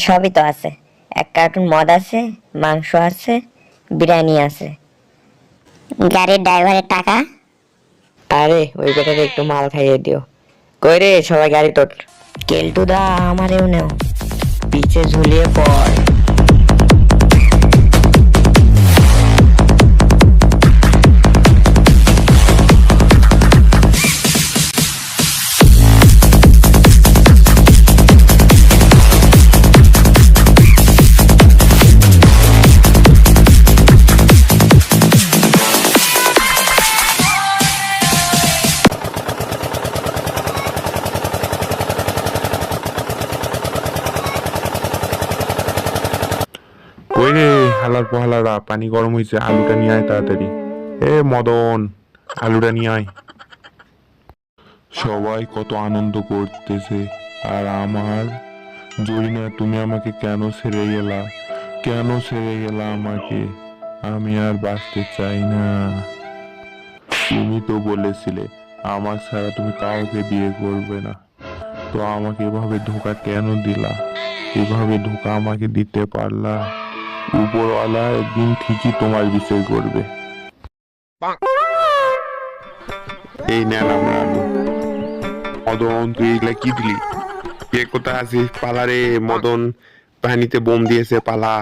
সবই তো আছে। 1 কার্টুন মদ আছে, মাংস আছে, বিরিয়ানি আছে। গাড়ির ড্রাইভারের টাকা? আরে ওই বেটারে একটু মাল খাইয়ে দিও। কই রে সবাই গাড়ি তোর। কেলটুদা আমারেও নেও, পিছে ঝুলিয়ে পড়। কই রে হালার পহালারা, পানি গরম হয়েছে, আলুটা নিয়ে আয় তাড়াতাড়ি। এ মদন, আলুটা নিয়ে আয়। সবাই কত আনন্দ করতেছে, আর আমার জরিনা, তুমি আমাকে কেন ছেড়ে গেলা? কেন ছেড়ে গেলা আমাকে? আমি আর বাঁচতে চাই না। তুমি তো বলেছিলে আমার ছাড়া তুমি কাউকে বিয়ে করবে না, তো আমাকে এভাবে ধোঁকা কেন দিলা? এভাবে ধোঁকা আমাকে দিতে পারলা? উপরওয়ালা একদিন ঠিকই তোমার বিচার করবে। এই নেন আমরা আলু। মদন, তুই এগুলা কি দিলি? কে কোথায় আছিস? পালা রে মদন, পানিতে বোম দিয়েছে, পালা।